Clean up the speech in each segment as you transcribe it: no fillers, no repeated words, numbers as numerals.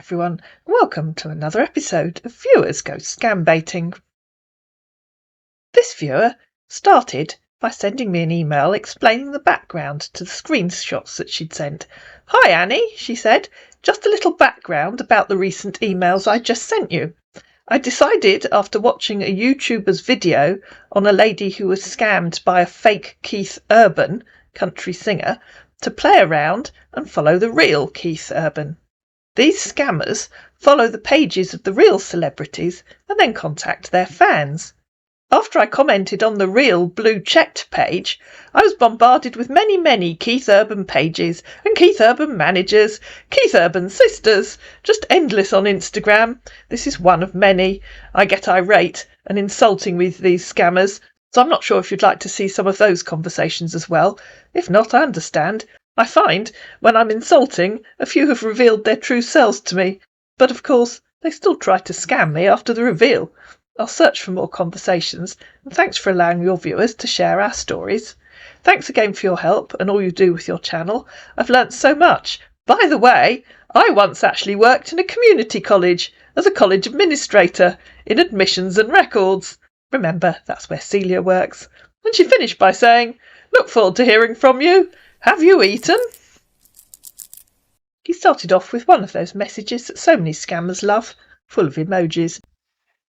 everyone. Welcome to another episode of Viewers Go Scambaiting. This viewer started by sending me an email explaining the background to the screenshots that she'd sent. "Hi Annie," she said, "just a little background about the recent emails I just sent you. I decided after watching a YouTuber's video on a lady who was scammed by a fake Keith Urban, country singer, to play around and follow the real Keith Urban. These scammers follow the pages of the real celebrities and then contact their fans. After I commented on the real blue checked page, I was bombarded with many Keith Urban pages and Keith Urban managers, Keith Urban sisters, just endless on Instagram. This is one of many. I get irate and insulting with these scammers, so I'm not sure if you'd like to see some of those conversations as well. If not, I understand. I find, when I'm insulting, a few have revealed their true selves to me, but of course, they still try to scam me after the reveal. I'll search for more conversations, and thanks for allowing your viewers to share our stories. Thanks again for your help and all you do with your channel. I've learnt so much. By the way, I once actually worked in a community college as a college administrator in admissions and records. Remember, that's where Celia works. And she finished by saying, "Look forward to hearing from you. Have you eaten?" He started off with one of those messages that so many scammers love, full of emojis.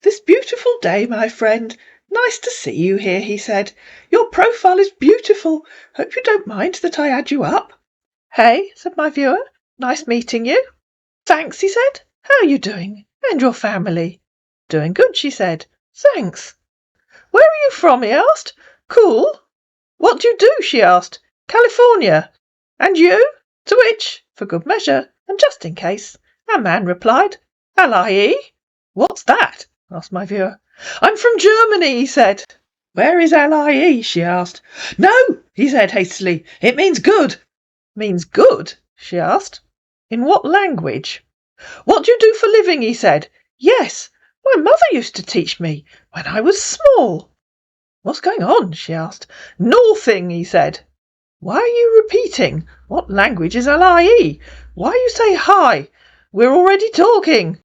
"This beautiful day, my friend. Nice to see you here," he said. "Your profile is beautiful. Hope you don't mind that I add you up." "Hey," said my viewer. "Nice meeting you." "Thanks," he said. "How are you doing? And your family?" "Doing good," she said. "Thanks." "Where are you from?" he asked. "Cool." "What do you do?" she asked. "California." "And you?" To which, for good measure, and just in case, our man replied, "LIE." "What's that?" asked my viewer. "I'm from Germany," he said. "Where is LIE?" she asked. "No," he said hastily. "It means good." "Means good?" she asked. "In what language?" "What do you do for living?" he said. "Yes, my mother used to teach me when I was small." "What's going on?" she asked. "Northing," he said. "Why are you repeating? What language is LIE? Why you say hi? We're already talking."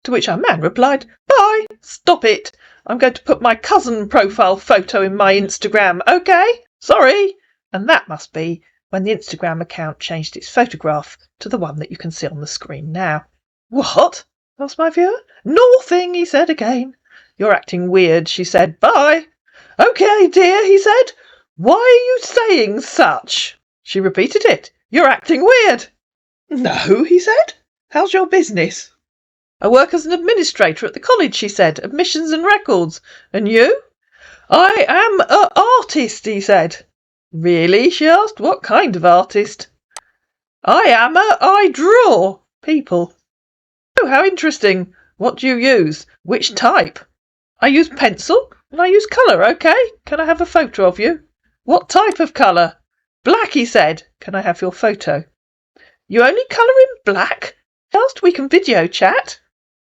To which our man replied, "Bye, stop it. I'm going to put my cousin profile photo in my Instagram, okay? Sorry." And that must be when the Instagram account changed its photograph to the one that you can see on the screen now. "What?" asked my viewer. "Northing," he said again. "You're acting weird," she said. "Bye." "Okay, dear," he said. "Why are you saying such?" She repeated it. "You're acting weird." "No," he said. "How's your business?" "I work as an administrator at the college," she said. "Admissions and records. And you?" "I am an artist," he said. "Really?" she asked. "What kind of artist?" I draw people." "Oh, how interesting. What do you use? Which type?" "I use pencil and I use colour, okay? Can I have a photo of you?" "What type of colour?" "Black," he said. "Can I have your photo?" "You only colour in black?" he asked. "We can video chat."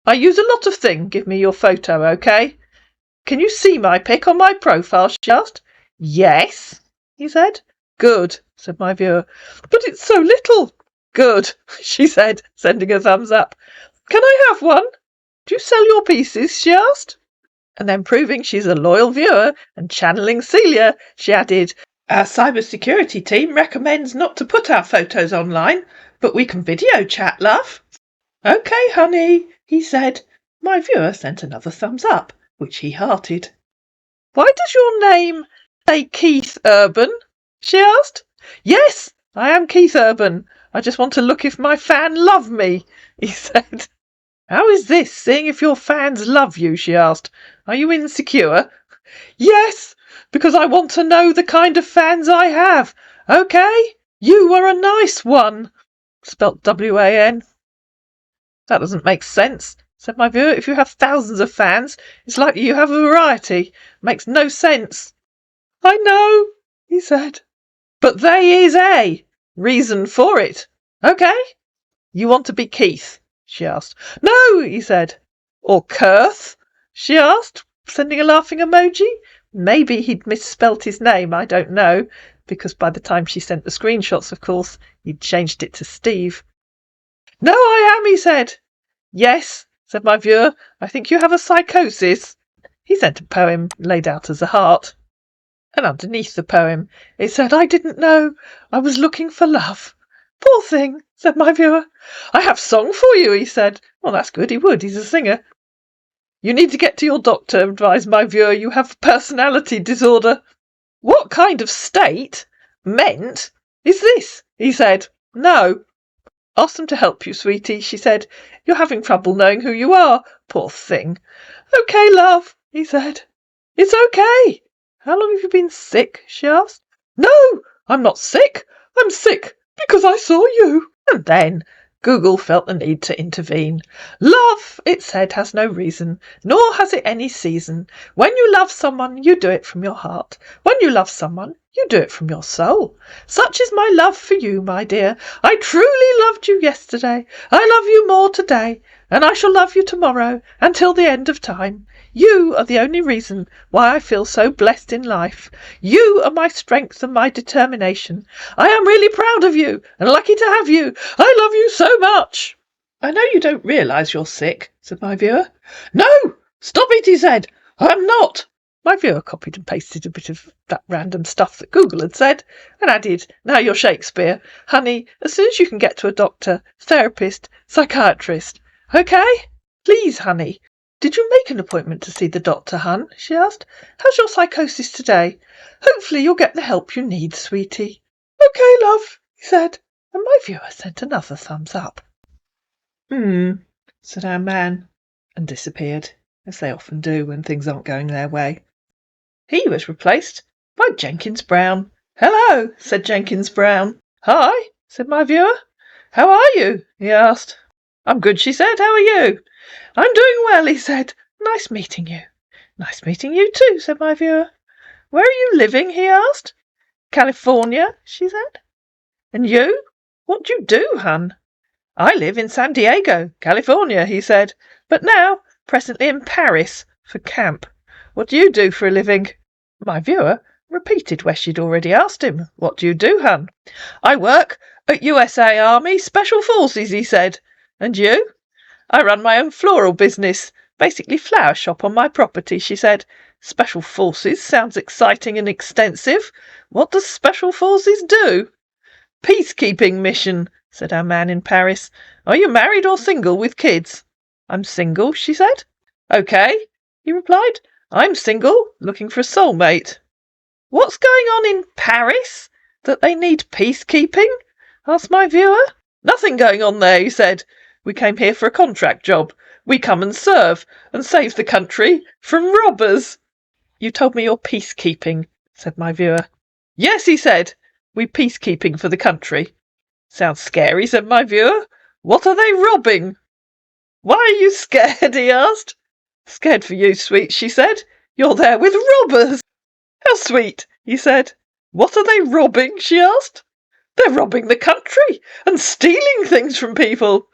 "I use a lot of things. Give me your photo, okay?" "Can you see my pic on my profile?" she asked. "Yes," he said. "Good," said my viewer. "But it's so little." "Good," she said, sending a thumbs up. "Can I have one?" "Do you sell your pieces?" she asked. And then, proving she's a loyal viewer and channeling Celia, she added, "Our cybersecurity team recommends not to put our photos online, but we can video chat, love." "Okay, honey," he said. My viewer sent another thumbs up, which he hearted. "Why does your name say Keith Urban?" she asked. "Yes, I am Keith Urban. I just want to look if my fan love me," he said. "How is this, seeing if your fans love you?" she asked. "Are you insecure?" "Yes, because I want to know the kind of fans I have. Okay, you are a nice one." Spelt WAN. "That doesn't make sense," said my viewer. "If you have thousands of fans, it's likely you have a variety. Makes no sense." "I know," he said. "But they is a reason for it. Okay? You want to be Keith?" she asked. "No," he said. "Or Kurth?" she asked, sending a laughing emoji. Maybe he'd misspelt his name, I don't know, because by the time she sent the screenshots, of course, he'd changed it to Steve. "No, I am," he said. Yes, said my viewer, I think you have a psychosis. He sent a poem laid out as a heart. And underneath the poem it said, I didn't know I was looking for love. Poor thing, said my viewer. I have song for you, he said. Well, that's good, he would, he's a singer. You need to get to your doctor, advised my viewer. You have personality disorder. What kind of state meant is this, he said. No. Ask them to help you, sweetie, she said. You're having trouble knowing who you are. Poor thing. Okay, love, he said. It's okay. How long have you been sick, she asked. No, I'm not sick. I'm sick because I saw you. And then Google felt the need to intervene. Love, it said, has no reason, nor has it any season. When you love someone, you do it from your heart. When you love someone, you do it from your soul. Such is my love for you, my dear. I truly loved you yesterday. I love you more today, and I shall love you tomorrow, until the end of time. You are the only reason why I feel so blessed in life. You are my strength and my determination. I am really proud of you and lucky to have you. I love you so much. I know you don't realise you're sick, said my viewer. No, stop it, he said. I'm not. My viewer copied and pasted a bit of that random stuff that Google had said and added, now you're Shakespeare. Honey, as soon as you can get to a doctor, therapist, psychiatrist. Okay? Please, honey. Did you make an appointment to see the doctor, hun? She asked. How's your psychosis today? Hopefully you'll get the help you need, sweetie. Okay, love, he said, and my viewer sent another thumbs up. Said our man, and disappeared, as they often do when things aren't going their way. He was replaced by Jenkins Brown. Hello, said Jenkins Brown. Hi, said my viewer. How are you? He asked. I'm good, she said. How are you? I'm doing well, he said. Nice meeting you. Nice meeting you too, said my viewer. Where are you living? He asked. California, she said. And you? What do you do, hun? I live in San Diego, California, he said, but now presently in Paris for camp. What do you do for a living? My viewer repeated where she'd already asked him. What do you do, hun? I work at USA Army Special Forces, he said. And you? I run my own floral business, basically flower shop on my property, she said. Special Forces sounds exciting and extensive. What does Special Forces do? Peacekeeping mission, said our man in Paris. Are you married or single with kids? I'm single, she said. Okay, he replied. I'm single, looking for a soulmate. What's going on in Paris that they need peacekeeping? Asked my viewer. Nothing going on there, he said. We came here for a contract job. We come and serve and save the country from robbers. You told me you're peacekeeping, said my viewer. Yes, he said. We peacekeeping for the country. Sounds scary, said my viewer. What are they robbing? Why are you scared? He asked. Scared for you, sweet, she said. You're there with robbers. How sweet, he said. What are they robbing? She asked. They're robbing the country and stealing things from people.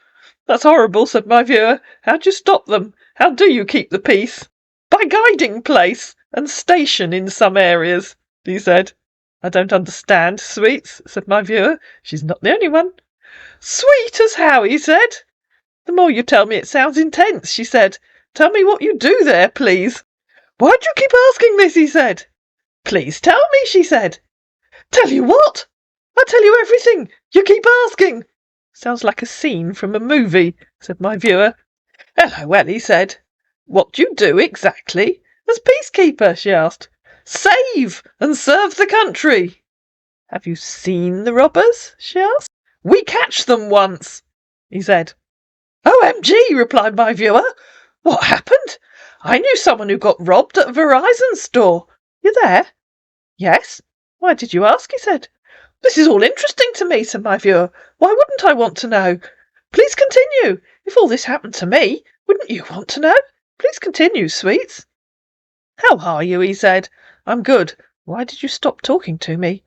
That's horrible, said my viewer. How do you stop them? How do you keep the peace? By guiding place and station in some areas, he said. I don't understand, sweets, said my viewer. She's not the only one. Sweet as how, he said. The more you tell me it sounds intense, she said. Tell me what you do there, please. Why do you keep asking this, he said. Please tell me, she said. Tell you what? I tell you everything. You keep asking. Sounds like a scene from a movie, said my viewer. LOL, he said. What do you do exactly as peacekeeper, she asked. Save and serve the country. Have you seen the robbers, she asked. We catch them once, he said. OMG, replied my viewer. What happened? I knew someone who got robbed at a Verizon store. You there? Yes. Why did you ask, he said. This is all interesting to me, said my viewer. Why wouldn't I want to know? Please continue. If all this happened to me, wouldn't you want to know? Please continue, sweets. How are you, he said. I'm good. Why did you stop talking to me?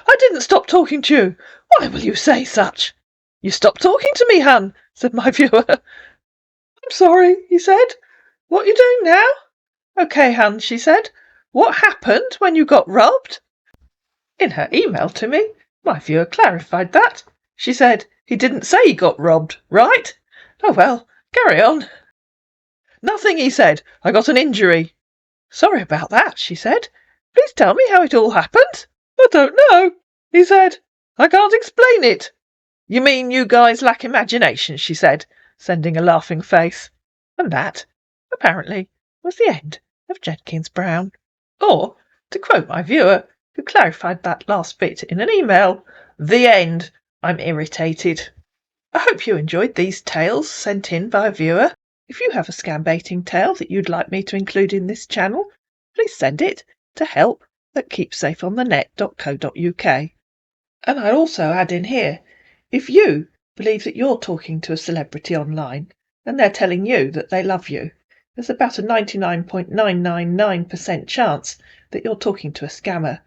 I didn't stop talking to you. Why will you say such? You stopped talking to me, hun, said my viewer. I'm sorry, he said. What are you doing now? Okay, hun, she said. What happened when you got robbed? In her email to me, my viewer clarified that. She said, he didn't say he got robbed, right? Oh well, Carry on. Nothing, he said. I got an injury. Sorry about that, she said. Please tell me how it all happened. I don't know, he said. I can't explain it. You mean you guys lack imagination, she said, sending a laughing face. And that, apparently, was the end of Jenkins Brown. Or, to quote my viewer, who clarified that last bit in an email, the end. I'm irritated. I hope you enjoyed these tales sent in by a viewer. If you have a scam baiting tale that you'd like me to include in this channel, please send it to help@keepsafeonthenet.co.uk. And I'll also add in here, if you believe that you're talking to a celebrity online and they're telling you that they love you, there's about a 99.999% chance that you're talking to a scammer.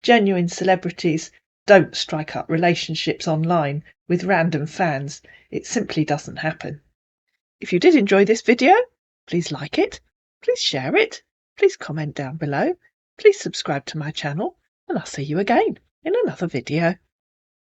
Genuine celebrities don't strike up relationships online with random fans. It simply doesn't happen. If you did enjoy this video, please like it, please share it, please comment down below, please subscribe to my channel, and I'll see you again in another video.